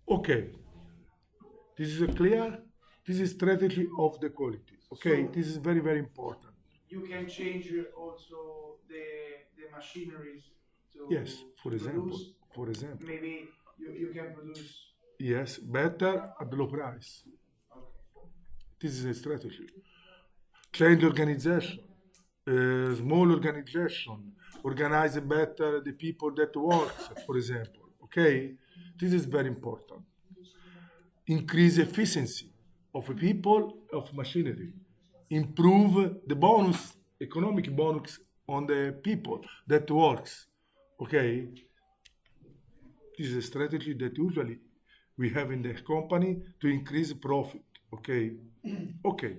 Okay, this is a clear. This is strategy of the quality. Okay, So this is very very important. you can change also the machineries Yes, to produce. for example, Maybe you can produce. yes, better at low price. Okay. This is a strategy. Change organization, small organization, organize better the people that works, for example. Okay, this is very important. Increase efficiency of people, of machinery, improve the bonus, economic bonus on the people that works. Okay, this is a strategy that usually we have in the company to increase profit. Okay, okay.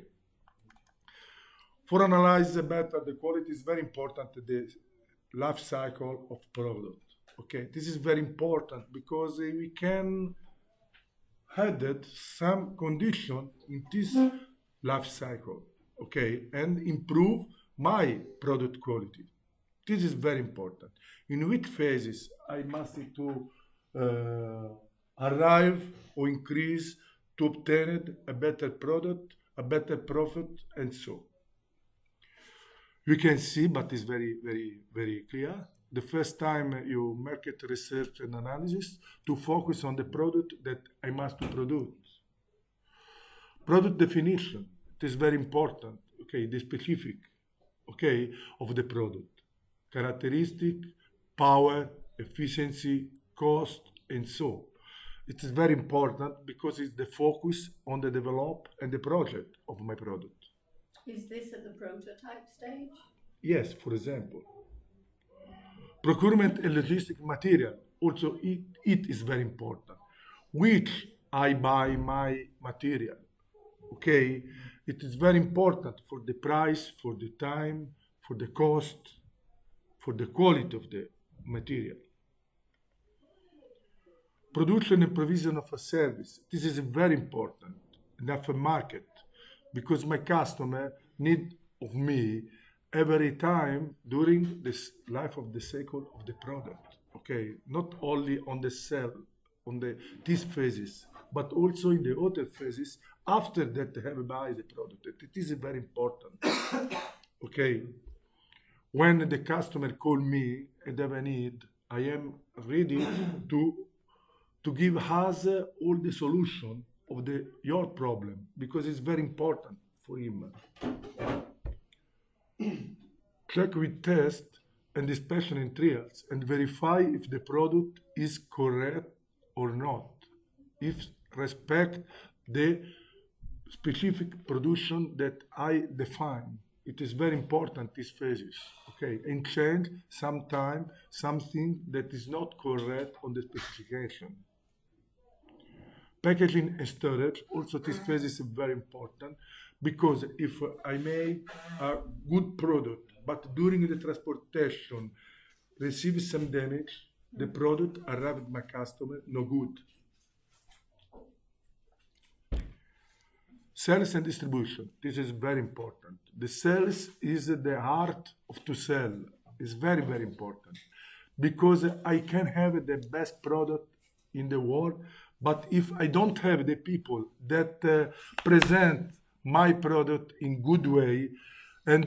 For analyze better the quality is very important the life cycle of product. Okay, this is very important because we can added some condition in this life cycle, okay, and improve my product quality. This is very important. In which phases I must to arrive or increase to obtain a better product, a better profit, and so. You can see, but it's very, very, very clear. The first time you market research and analysis to focus on the product that I must produce. Product definition, it is very important. Okay, the specific, okay, of the product, characteristic, power, efficiency, cost, and so. It is very important because it's the focus on the develop and the project of my product. Is this at the prototype stage? Yes, for example. Procurement and logistic material, also it is very important. Which I buy my material, okay? It is very important for the price, for the time, for the cost, for the quality of the material. Production and provision of a service. This is very important in a market because my customer need of me every time during this life of the cycle of the product. Okay, not only on the sell, on the these phases, but also in the other phases after that they have buy the product. It is very important. Okay, when the customer call me and have a need, I am ready to give us all the solution of the your problem because it's very important for him. Check with test and inspection in trials and verify if the product is correct or not. If respect the specific production that I define. It is very important these phases. Okay, and change sometime something that is not correct on the specification. Packaging and storage, also this phase is very important because if I make a good product, but during the transportation receive some damage, the product arrive at my customer no good. Sales and distribution. This is very important. The sales is the heart of to sell. It's very, very important because I can have the best product in the world, but if I don't have the people that present my product in good way and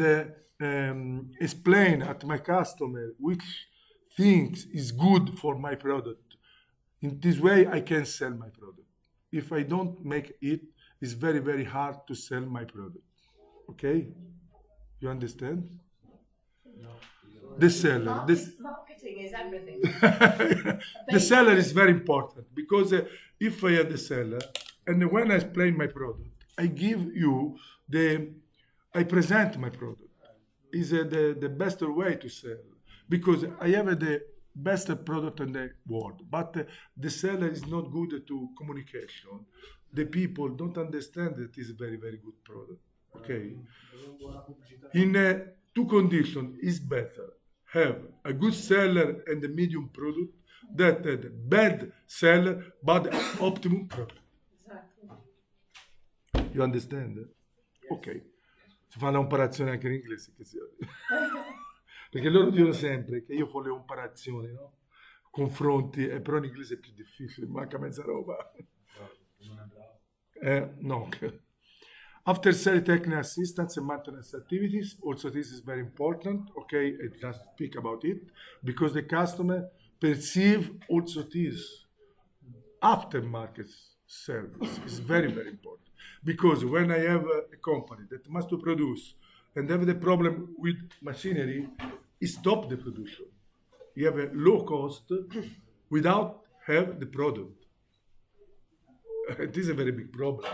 explain at my customer which things is good for my product, in this way I can sell my product. If I don't make it, it's very, very hard to sell my product. Okay? You understand? The seller. Marketing is everything. The seller is very important because if I have the seller and when I explain my product, I give you I present my product. Is the best way to sell because I have the best product in the world, but the seller is not good to communication. The people don't understand that it's a very, very good product. Okay? In two conditions, is better have a good seller and a medium product that a bad seller but optimum product. Exactly. You understand? Ok. Si fa una comparazione anche in inglese. Perché loro dicono sempre che io fo le comparazioni, no? confronti, però in inglese è più difficile, manca mezza roba. No. After sales technical assistance and maintenance activities, also this is very important, okay, I just speak about it, because the customer perceive also this aftermarket service is very, very important. Because when I have a company that must to produce and have the problem with machinery, it stop the production. You have a low cost without have the product. It is a very big problem.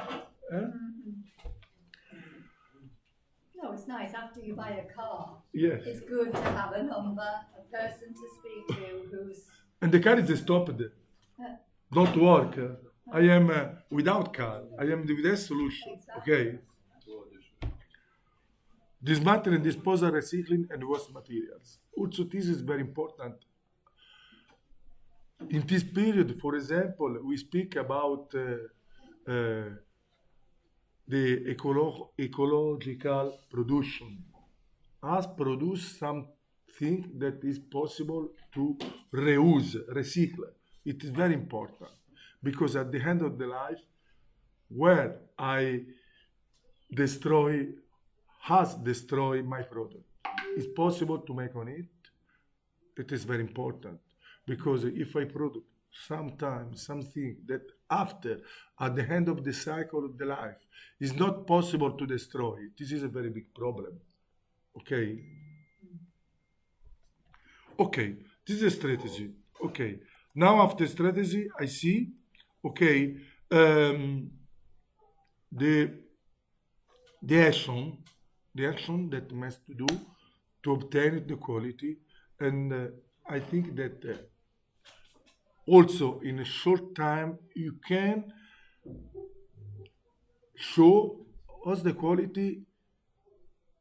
No, it's nice. After you buy a car, Yes. it's good to have a number, a person to speak to who's. And the car is stopped. Don't work. I am without car. I am with a solution. Okay. Dismantle and disposal recycling and waste materials. Also, this is very important. In this period, for example, we speak about the ecological production. Us produce something that is possible to reuse, recycle. It is very important because at the end of the life, where I destroy my product, it's possible to make on it. It is very important because if I produce sometimes something that after, at the end of the cycle of the life, is not possible to destroy, this is a very big problem. Okay? Okay, this is a strategy. Okay, now after strategy, I see, okay, the action that must to do to obtain the quality, and I think that also in a short time you can show us the quality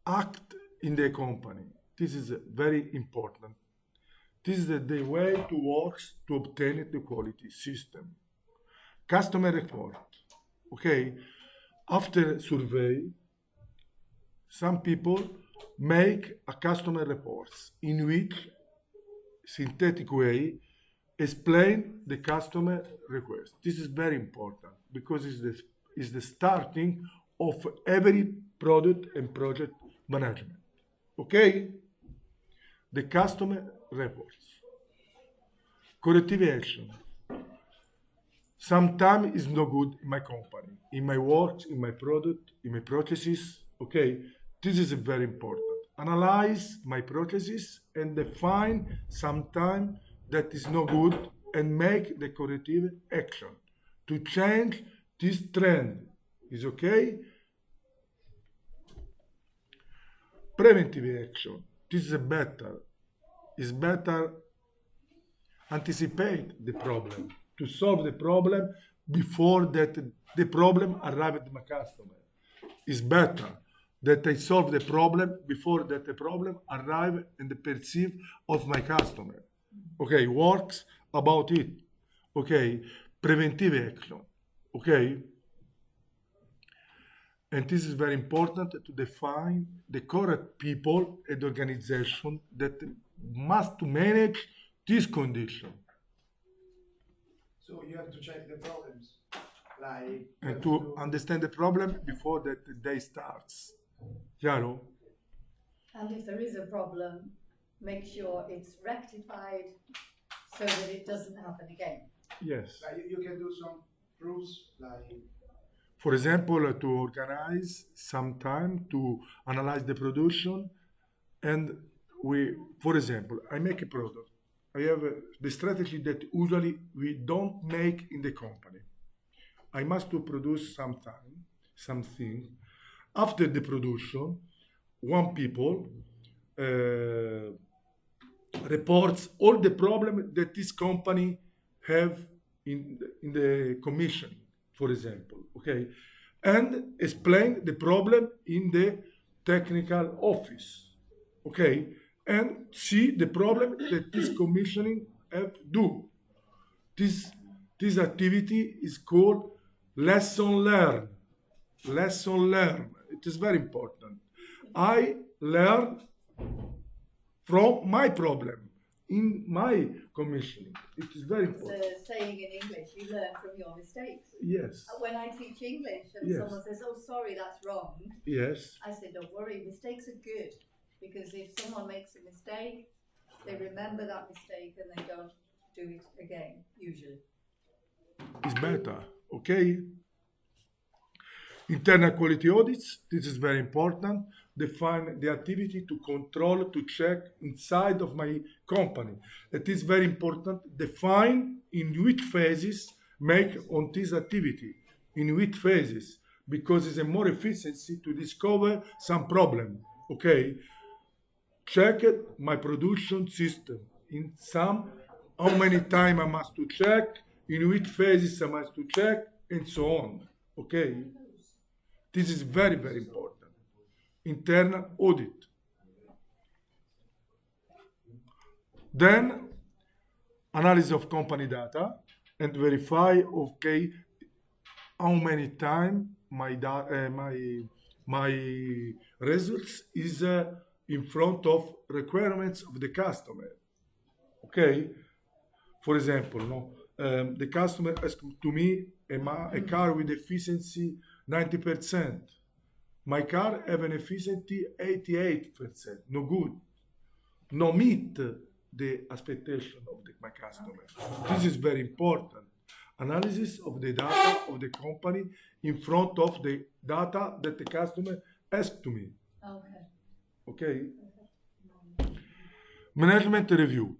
act in the company. This is very important. This is the way to work to obtain the quality system. Customer report. Okay, after survey, some people make a customer reports in which synthetic way explain the customer request. This is very important because it's the starting of every product and project management. Okay? The customer reports. Corrective action. Sometimes it's no good in my company, in my work, in my product, in my processes. Okay? This is very important. Analyze my processes and define sometime that is no good and make the corrective action to change this trend. Is okay? Preventive action. This is better. It's better anticipate the problem to solve the problem before that the problem arrives at my customer. It's better that I solve the problem before that the problem arrive in the perceive of my customer. Okay, works about it. Okay, preventive action. Okay, and this is very important to define the correct people and organization that must manage this condition. So you have to check the problems, like And to understand the problem before that the day starts. Chiaro? And if there is a problem, make sure it's rectified so that it doesn't happen again. Yes. like you can do some proofs, like For example, to organize some time to analyze the production, and for example, I make a product. I have the strategy that usually we don't make in the company. I must to produce something. After the production, one people reports all the problem that this company have in the commission, for example, okay, and explain the problem in the technical office, okay, and see the problem that this commissioning have do. This activity is called lesson learned. Lesson learned. It is very important. I learn from my problem. in my commissioning. It is very It's important. a saying in English, you learn from your mistakes. Yes, When I teach English and Yes. someone says, oh, sorry, that's wrong, yes, I say, don't worry, mistakes are good. Because if someone makes a mistake, they remember that mistake and they don't do it again, usually. it's better. Okay. Internal quality audits, this is very important. Define the activity to control, to check inside of my company. It is very important. Define in which phases make on this activity, in which phases, because it's a more efficiency to discover some problem. Okay, check it, my production system in some, how many time I must to check, in which phases I must to check, and so on. Okay. This is very, very important. Internal audit. Then, analysis of company data and verify, okay, how many time my results is in front of requirements of the customer. Okay. For example, the customer asks to me a car with efficiency 90%. My car have an efficiency 88%. No good. No meet the expectation of my customer. This is very important. Analysis of the data of the company in front of the data that the customer asks to me. Okay. Management review.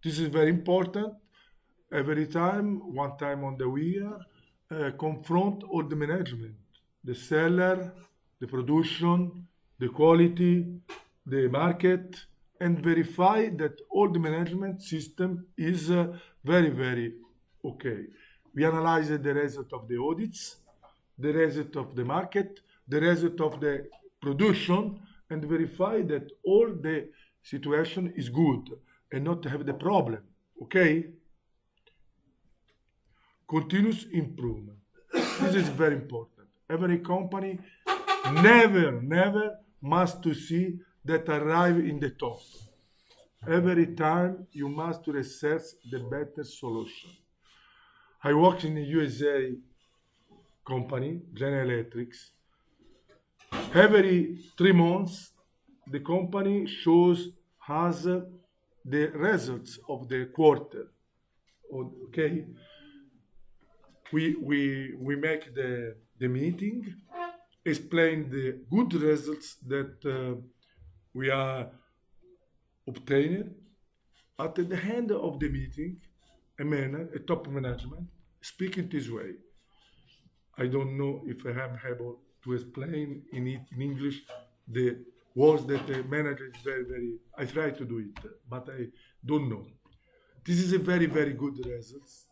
This is very important. Every time, one time on the year, confront all the management, the seller, the production, the quality, the market, and verify that all the management system is very, very okay. We analyze the result of the audits, the result of the market, the result of the production, and verify that all the situation is good and not have the problem. Okay? Continuous improvement. This is very important. Every company never must to see that arrive in the top. Every time you must research the better solution. I work in a USA company, General Electrics. Every 3 months, the company shows us the results of the quarter. Okay, we make the meeting, explain the good results that we are obtained. At the end of the meeting, a top management speaking this way. I don't know if I am able to explain in English the words that the manager is very. I try to do it, but I don't know. This is a very good results.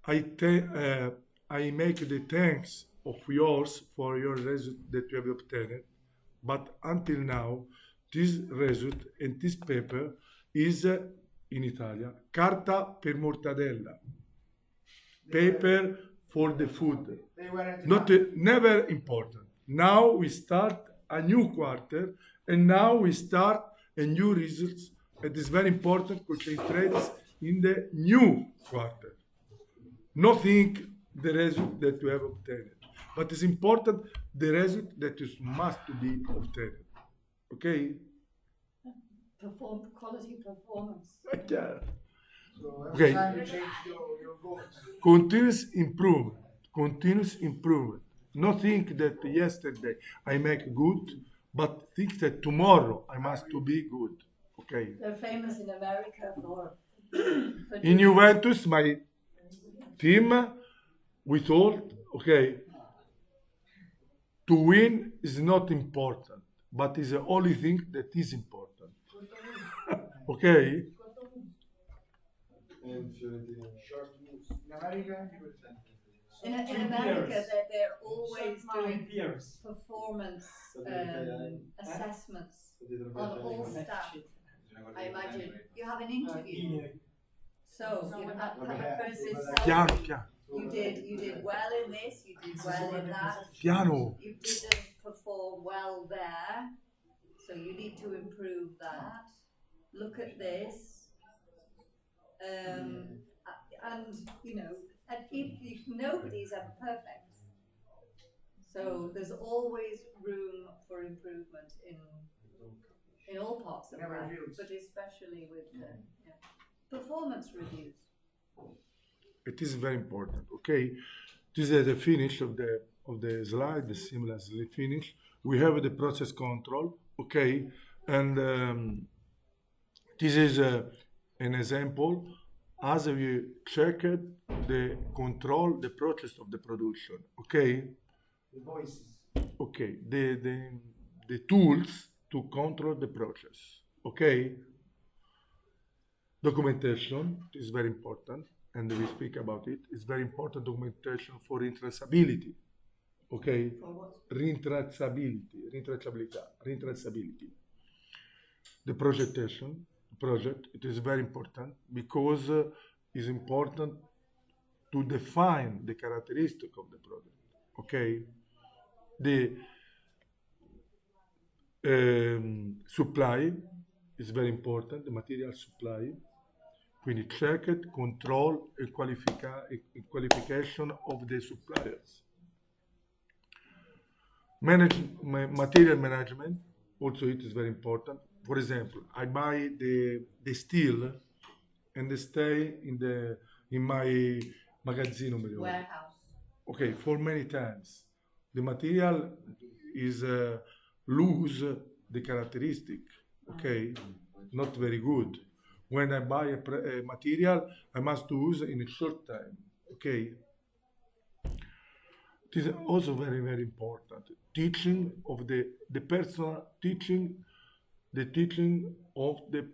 I make the thanks of yours for your result that you have obtained, but until now, this result and this paper is in Italia carta per mortadella, paper for the food. Not never important. Now we start a new quarter, and now we start a new results. It is very important to concentrate in the new quarter. Nothing the result that you have obtained, but it's important the result that is must be obtained. Okay. Quality performance. Yeah. So Okay. every time you change your goals. Continuous improvement. Not think that yesterday I make good, but think that tomorrow I must to be good. Okay. They're famous in America for In Juventus, my team, we told, okay, to win is not important, but is the only thing that is important. Okay? Short moves. In America, you would think. in America they're always doing performance assessments on all staff. I imagine you have an interview. So you have a person Piano, say piano. you did well in this, you did well in that. Piano. You didn't perform well there, so you need to improve that. Look at this. And you know, and if nobody's ever perfect, so there's always room for improvement in all parts of Never life, feels. but especially with performance reviews. It is very important. Okay, this is the finish of the slide, the seamlessly finish. We have the process control. Okay, and this is an example as we checked the control, the process of the production. Okay, The voices. okay, the tools to control the process. Okay, documentation is very important, and we speak about it. It's very important documentation for retransability. Okay, For what? retransability. The project, it is very important because it's important to define the characteristic of the product. Okay, the supply is very important, the material supply. Quindi check it, control e qualification of the suppliers. Material management, also it is very important. For example, I buy the steel and they stay in my magazzino. Warehouse. Okay, for many times. The material is lose the characteristic, okay, not very good. When I buy a material, I must use in a short time, okay. It is also very, very important. Teaching of the personal teaching, the teaching of the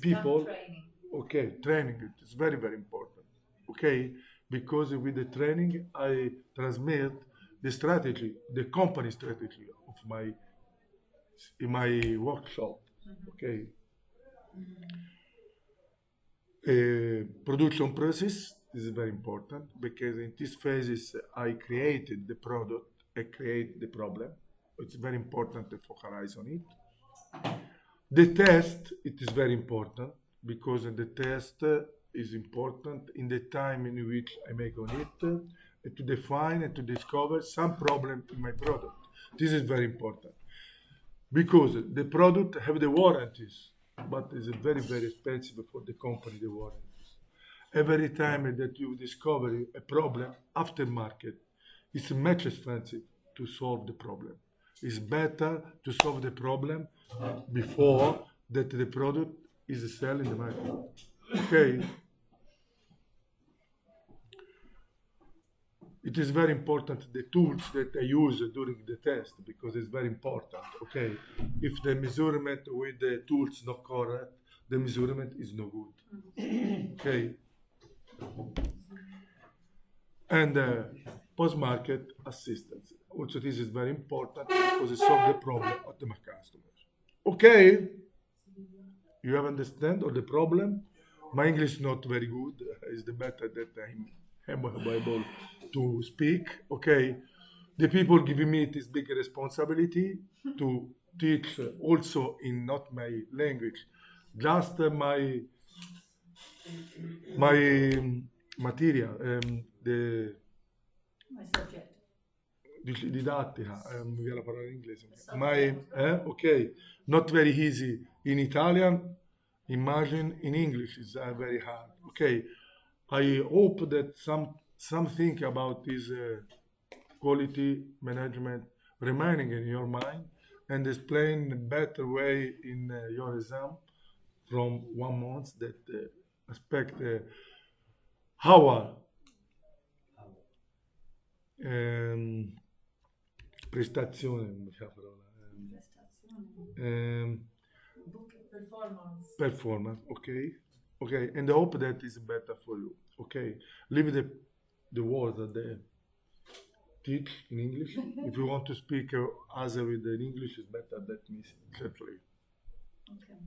people. Staff training. Okay, training. It is very, very important. Okay, because with the training I transmit the strategy, the company strategy of in my workshop. Okay. Production process is very important because in these phases I created the product, I create the problem. It's very important to focalize on it. The test, it is very important because the test is important in the time in which I make on it to define and to discover some problem in my product. This is very important because the product have the warranties, but it's very, very expensive for the company, the warranties. Every time that you discover a problem aftermarket, it's much expensive to solve the problem. It's better to solve the problem before that the product is selling the market. Okay. It is very important the tools that I use during the test because it's very important. Okay, if the measurement with the tools not correct, the measurement is no good. Okay, and post-market assistance. Also, this is very important because it solves the problem of the customers. Okay, you have understand all the problem. My English is not very good. It's the better that I'm able to speak. Okay, the people giving me this big responsibility to teach also in not my language, just my material, the My subject. didattica, mi viene la parola in inglese. Subject. Okay, not very easy in Italian. Imagine in English is very hard. Okay, I hope that something about this quality management remaining in your mind and explain in a better way in your exam from 1 month that aspect our prestazione, non c'è la parola. Performance, okay, and I hope that is better for you. Okay, leave the words that they teach in English. If you want to speak as with in English, is better that me separately. Okay.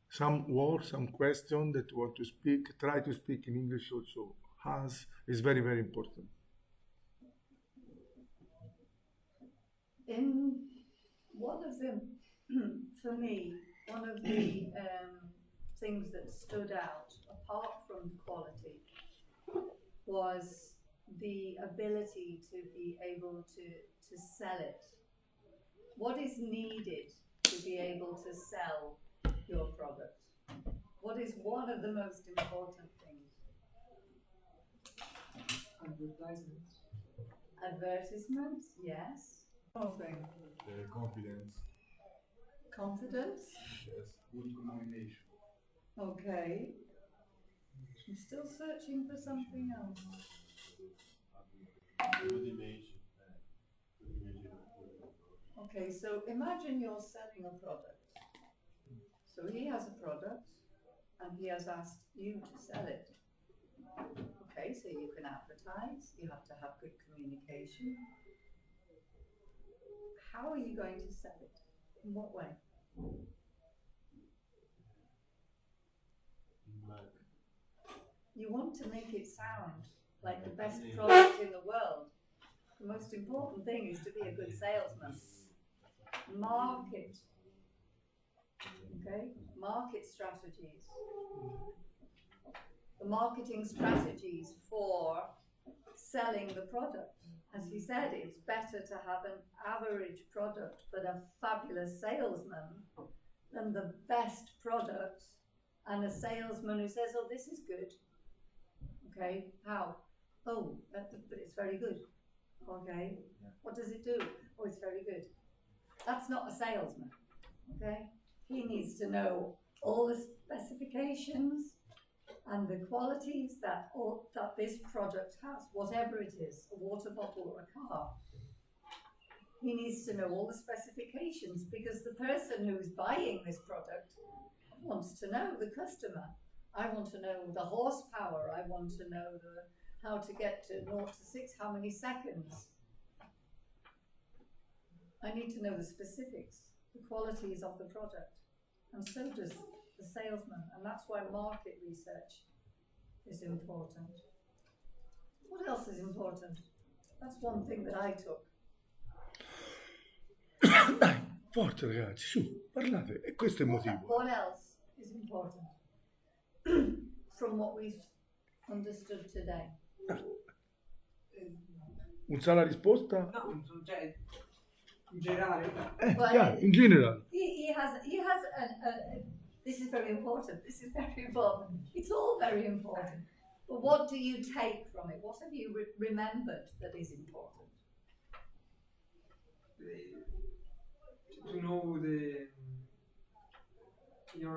Some words, some question that you want to speak, try to speak in English also. As is very, very important. In one of the, for me, one of the things that stood out, apart from quality, was the ability to be able to sell it. What is needed to be able to sell your product? What is one of the most important things? Advertisements. Advertisements, yes. Thing. Confidence. Confidence. Yes. Good communication. Okay. I'm still searching for something else. Good image. Good image. Okay, so imagine you're selling a product. So he has a product and he has asked you to sell it. Okay, so you can advertise, you have to have good communication. How are you going to sell it? In what way? You want to make it sound like the best product in the world. The most important thing is to be a good salesman. Market. Okay? Market strategies. The marketing strategies for selling the product. As he said, it's better to have an average product but a fabulous salesman than the best product and a salesman who says, oh, this is good. Okay, how? Oh, but it's very good. Okay, what does it do? Oh, it's very good. That's not a salesman. Okay, he needs to know all the specifications and the qualities that this product has, whatever it is, a water bottle or a car. He needs to know all the specifications because the person who is buying this product wants to know, the customer. I want to know the horsepower, I want to know how to get to 0 to 6, how many seconds. I need to know the specifics, the qualities of the product. And so does the salesman, and that's why market research is important. What else is important? That's one thing that I took. Dai, forza ragazzi, su, parlate, e questo è il motivo. What else is important from what we've understood today? Un sa la risposta? No, cioè, in generale. Chiaro, in generale. He has this is very important, this is very important. It's all very important. But what do you take from it? What have you remembered that is important? To know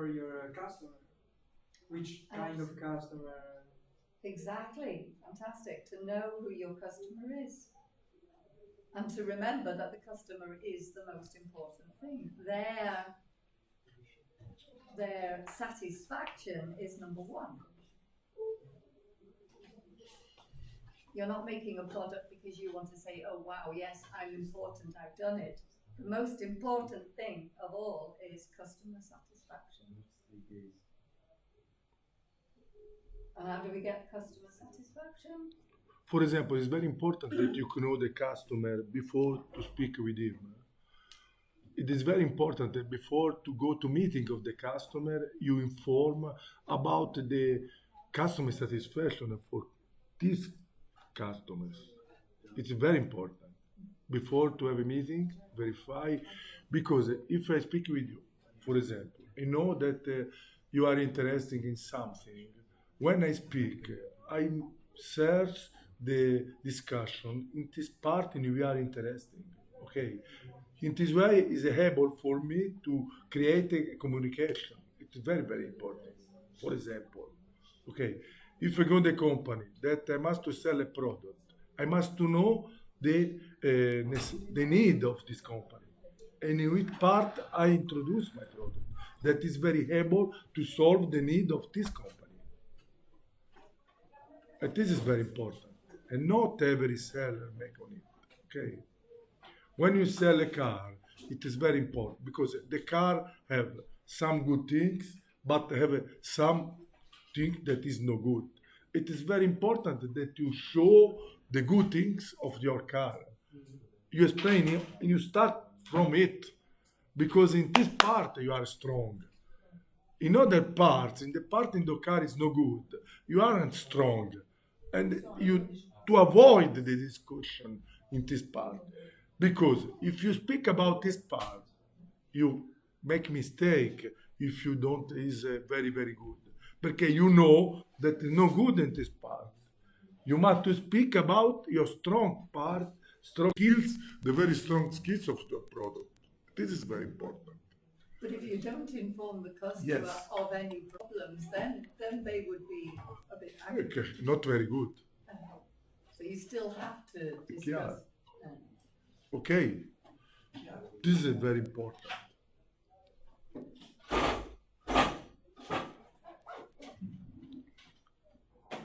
your customer, which kind of customer. Exactly, fantastic. To know who your customer is. And to remember that the customer is the most important thing. Their satisfaction is number one. You're not making a product because you want to say, oh wow, yes, I'm important, I've done it. The most important thing of all is customer satisfaction. And how do we get customer satisfaction? For example, it's very important that you know the customer before to speak with him. It is very important that before to go to meeting of the customer, you inform about the customer satisfaction for these customers. It's very important. Before to have a meeting, verify, because if I speak with you, for example, I know that you are interested in something. When I speak, I search the discussion in this part and we are interested. Okay. In this way, it's able for me to create a communication. It's very, very important. For example, okay, if I go to a company that I must to sell a product, I must to know the need of this company. And in which part I introduce my product that is very able to solve the need of this company. And this is very important. And not every seller make on it. Okay. When you sell a car, it is very important because the car have some good things, but have some thing that is no good. It is very important that you show the good things of your car. You explain it and you start from it because in this part you are strong. In other parts, in the part in the car is no good. You aren't strong, and you to avoid the discussion in this part, because if you speak about this part, you make mistake if you don't is very very good, because you know that is no good in this part. You must to speak about your strong part, strong skills, the very strong skills of the product. This is very important. But if you don't inform the customer Yes. of any problems, then they would be a bit angry. Okay, not very good. So you still have to Yeah. discuss. Okay, this is very important.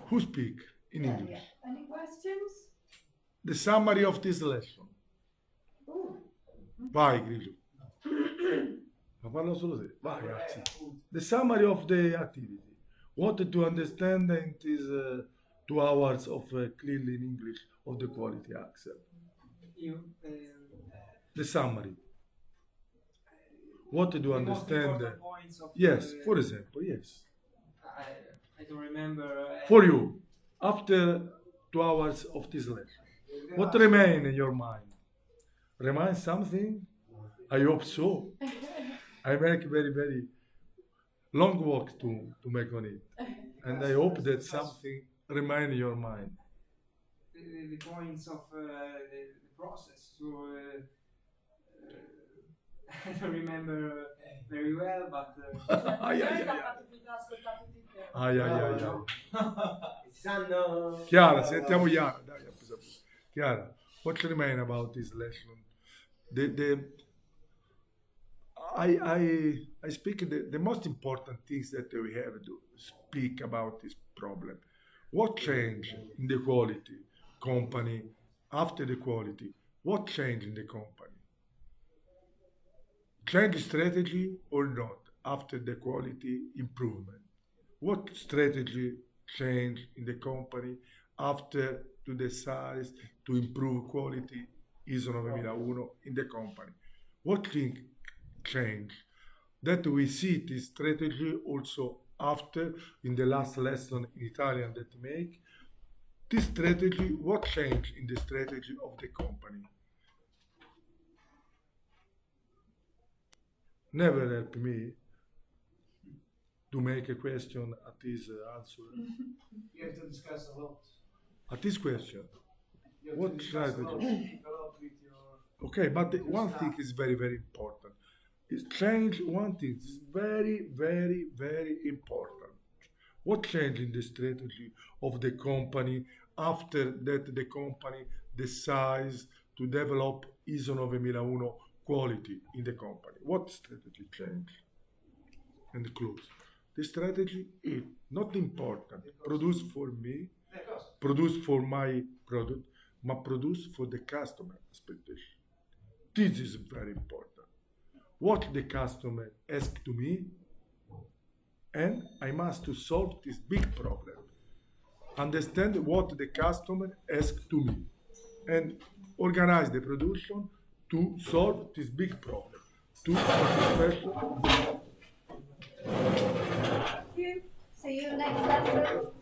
Who speak in Yeah. English? Any questions? The summary of this lesson. Ooh. Vai, Grillo. Ma parlo solo te. Vai, ragazzi. The summary of the activity. What to understand in these 2 hours of Clil in English of the quality axle. The summary. What to the most understand? important points of Yes, for example, yes. I don't remember. For you, after 2 hours of this lesson, what remain in your mind? Remain something? I hope so. I make very, very long walk to make on it. And I hope that something remain in your mind. The points of the process. So I don't remember very well, but Ai, ai, ai, ai. Ai, ai, ai, ai. Sanno. Chiara, sentiamo Chiara. Dai, Chiara, what remain about this lesson? I speak the most important things that we have to speak about this problem. What changed in the quality company after the quality? What changed in the company? Change strategy or not after the quality improvement? What strategy changed in the company after to decide to improve quality ISO 9001 in the company? What thing changed? That we see this strategy also after in the last lesson in Italian that make this strategy, what changed in the strategy of the company? Never help me to make a question at this answer. you have to discuss a lot. At this question. You have What to discuss strategy? a lot, speak a lot with your. Okay, but one thing is very, very important. Is change one thing is very, very, very important. What changed in the strategy of the company after that the company decides to develop ISO 9001 quality in the company? What strategy changed? And close. The strategy is not important. Produce for me, produce for my product, but produce for the customer expectation. This is very important. What the customer asks to me, and I must to solve this big problem. Understand what the customer asks to me, and organize the production to solve this big problem. To satisfaction. Thank you. See you next lesson.